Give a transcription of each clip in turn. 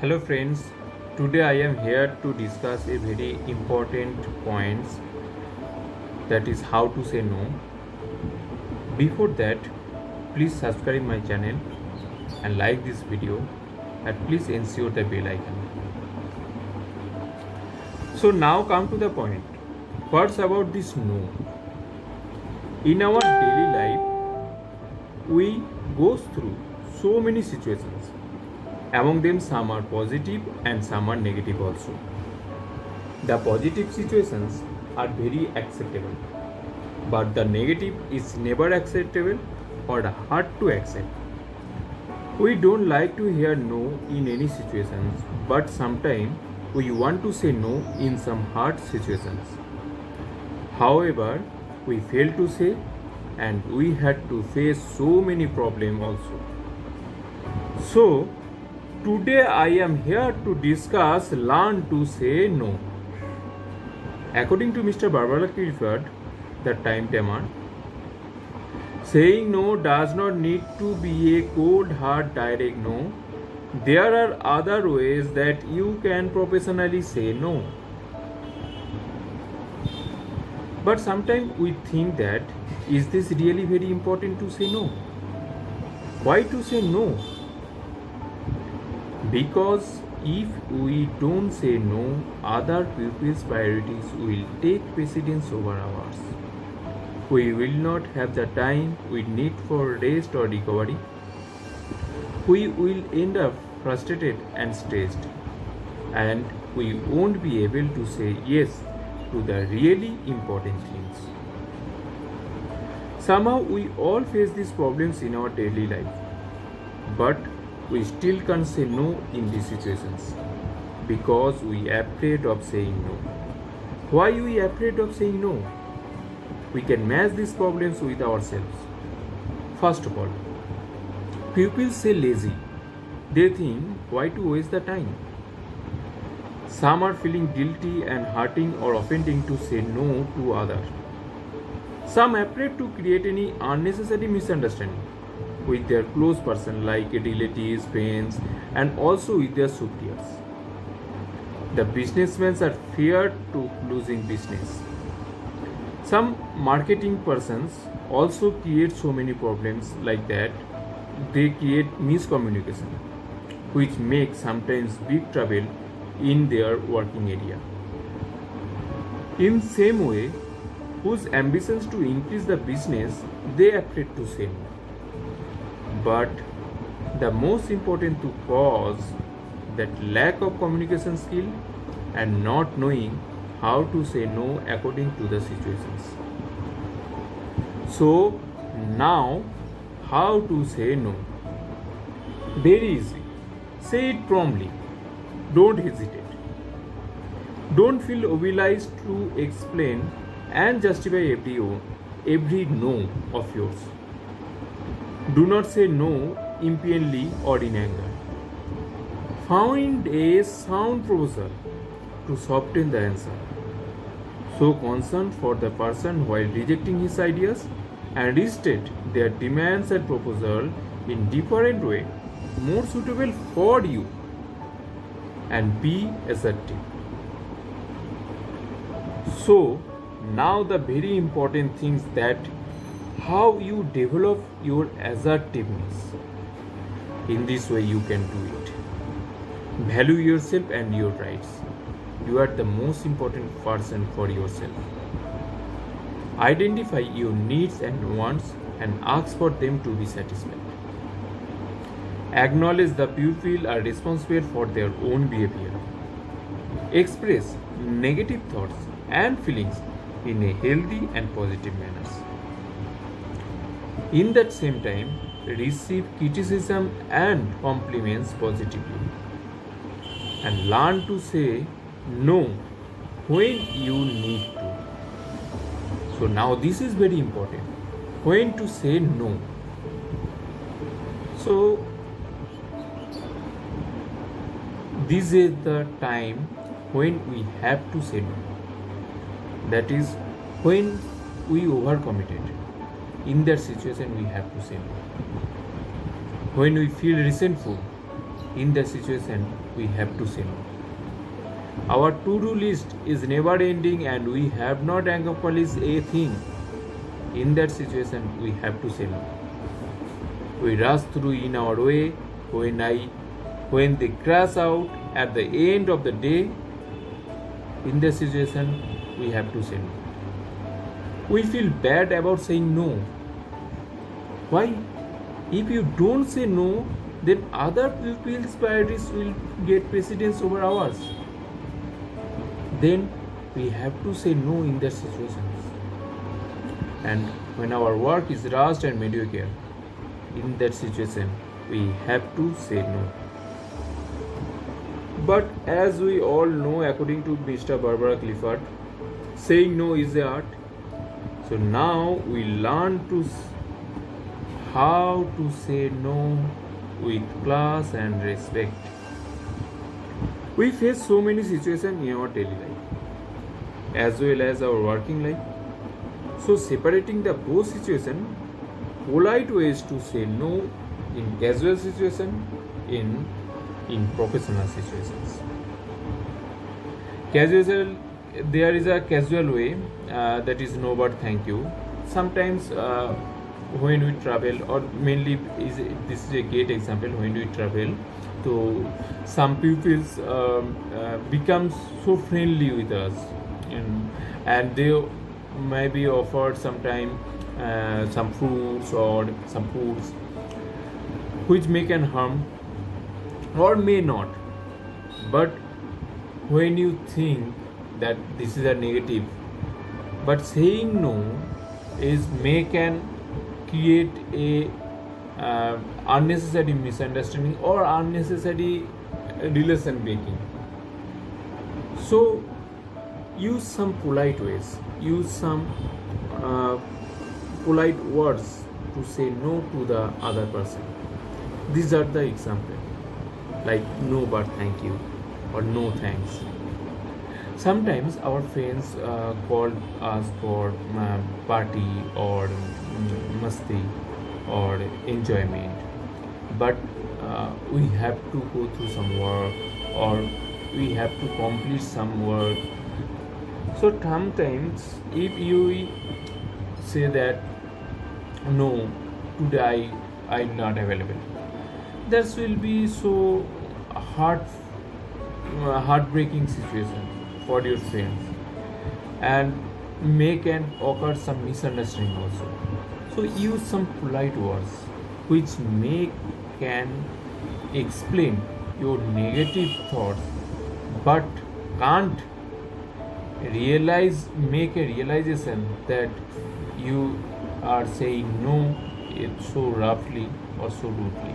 Hello friends, today I am here to discuss a very important point, that is how to say no. Before that, please subscribe my channel and like this video and please ensure the bell icon. So now come to the point. What's about this no? In our daily life, we go through so many situations. Among them, some are positive and some are negative also. The positive situations are very acceptable, but the negative is never acceptable or hard to accept. We don't like to hear no in any situations, but sometimes we want to say no in some hard situations. However, we fail to say, and we had to face so many problems also. So, today I am here to discuss learn to say no. According to Mr. Barbara Clifford, the time tamer, saying no does not need to be a cold hard direct no. There are other ways that you can professionally say no. But sometimes we think that is this really very important to say no? Why to say no? Because if we don't say no, other people's priorities will take precedence over ours. We will not have the time we need for rest or recovery. We will end up frustrated and stressed, and we won't be able to say yes to the really important things. Somehow we all face these problems in our daily life, but we still can't say no in these situations because we are afraid of saying no. Why we are afraid of saying no? We can match these problems with ourselves. First of all, people say lazy. They think why to waste the time. Some are feeling guilty and hurting or offending to say no to others. Some are afraid to create any unnecessary misunderstanding with their close person like relatives, friends, and also with their superiors. The businessmen are feared to losing business. Some marketing persons also create so many problems like that. They create miscommunication, which makes sometimes big trouble in their working area. In same way, whose ambitions to increase the business, they are afraid to say no. But the most important to cause that lack of communication skill and not knowing how to say no according to the situations. So now how to say no? Very easy. Say it promptly. Don't hesitate. Don't feel obliged to explain and justify every no of yours. Do not say no impatiently or in anger. Find a sound proposal to soften the answer. Show concern for the person while rejecting his ideas and restate their demands and proposal in different way more suitable for you, and be assertive. So now the very important things that how you develop your assertiveness. In this way you can do it. Value yourself and your rights. You are the most important person for yourself. Identify your needs and wants and ask for them to be satisfied. Acknowledge the people are responsible for their own behavior. Express negative thoughts and feelings in a healthy and positive manner. In that same time, receive criticism and compliments positively. And learn to say no when you need to. So now this is very important. When to say no. So this is the time when we have to say no. That is when we overcommitted. In that situation we have to say no. When we feel resentful, in that situation we have to say no. Our to-do list is never ending and we have not accomplished a thing. In that situation we have to say no. We rush through in our way when they crash out at the end of the day. In that situation we have to say no. We feel bad about saying no. Why? If you don't say no, then other people's priorities will get precedence over ours. Then we have to say no in that situations. And when our work is rushed and mediocre, in that situation we have to say no. But as we all know, according to Mr. Barbara Clifford, saying no is the art. So now we learn how to say no with class and respect. We face so many situations in our daily life as well as our working life. So separating the both situations, polite ways to say no in casual situation, in professional situations. Casual, there is a casual way that is no but thank you. Sometimes when we travel, or mainly this is a great example, when we travel, so some pupils become so friendly with us, and they maybe offered sometime some fruits or some foods which may can harm or may not. But when you think that this is a negative, but saying no is may can create a unnecessary misunderstanding or unnecessary relation breaking. So use some polite ways, use some polite words to say no to the other person. These are the examples, like no but thank you or no thanks. Sometimes our friends call us for party or masti or enjoyment, but we have to go through some work or we have to complete some work. So sometimes if you say that no, today I'm not available, this will be so heartbreaking situation for your friends, and may can occur some misunderstanding also. So use some polite words which may can explain your negative thoughts, but can't make a realization that you are saying no it so roughly or so rudely.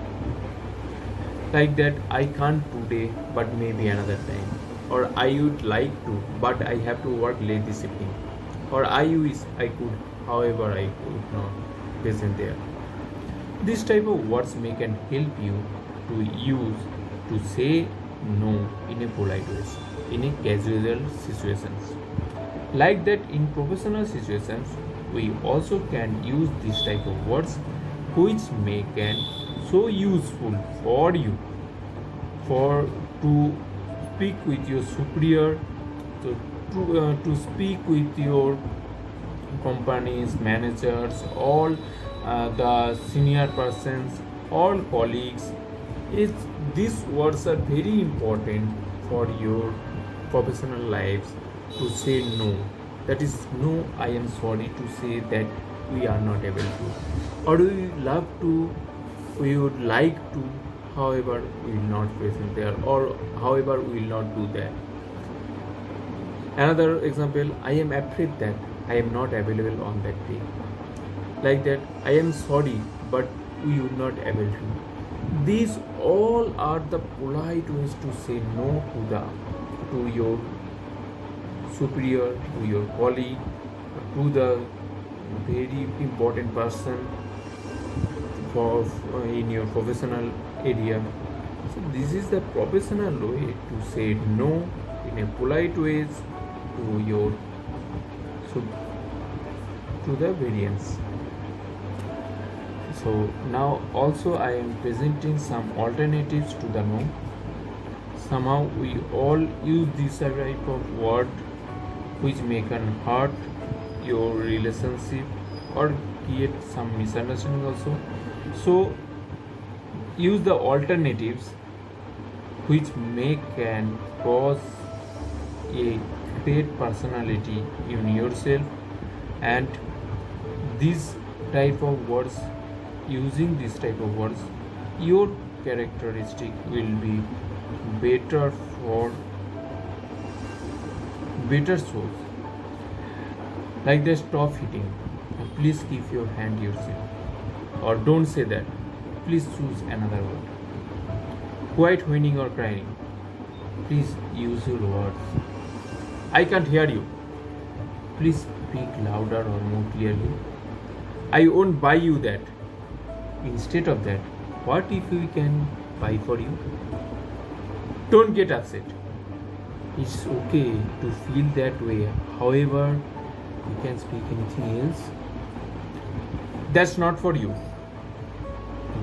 Like that, I can't today, but maybe another time. Or I would like to, but I have to work late this evening. Or I wish I could, however I could not present there. This type of words may can help you to use to say no in a polite way, in a casual situations. Like that, in professional situations, we also can use this type of words which may can so useful for you for to speak with your superior, to speak with your companies managers, all the senior persons, all colleagues. These words are very important for your professional lives, to say no. That is no, I am sorry to say that we are not able to, or we would like to, however we will not present there, or however we will not do that. Another example, I am afraid that I am not available on that day. Like that, I am sorry but we would not able to. These all are the polite ways to say no to your superior, to your colleague, to the very important person for in your professional area. So this is the professional way to say no in a polite ways to your to the variance. So now also I am presenting some alternatives to the no. Somehow we all use this type of word which may can hurt your relationship or create some misunderstanding also. So use the alternatives which may can cause a great personality in yourself, and this type of words, using this type of words, your characteristic will be better for better souls. Like the stop hitting, please keep your hand yourself, or don't say that, please choose another word. Quiet whining or crying, please use your words. I can't hear you, please speak louder or more clearly. I won't buy you that. Instead of that, what if we can buy for you? Don't get upset. It's okay to feel that way. However, you can speak anything else. That's not for you.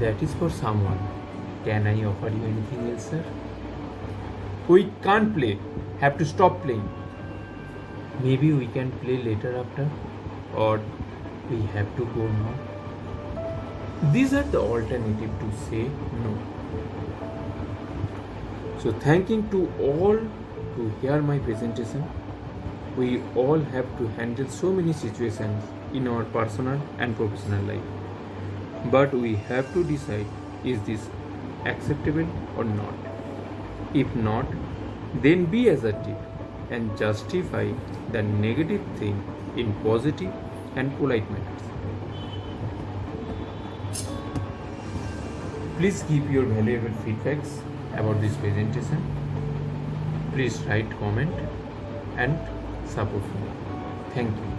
That is for someone. Can I offer you anything else, sir? We can't play. Have to stop playing. Maybe we can play later after, or we have to go now. These are the alternative to say no. So thanking to all to hear my presentation. We all have to handle so many situations in our personal and professional life. But we have to decide, is this acceptable or not? If not, then be assertive and justify the negative thing in positive and polite manners. Please give your valuable feedbacks about this presentation. Please write comment and support me. Thank you.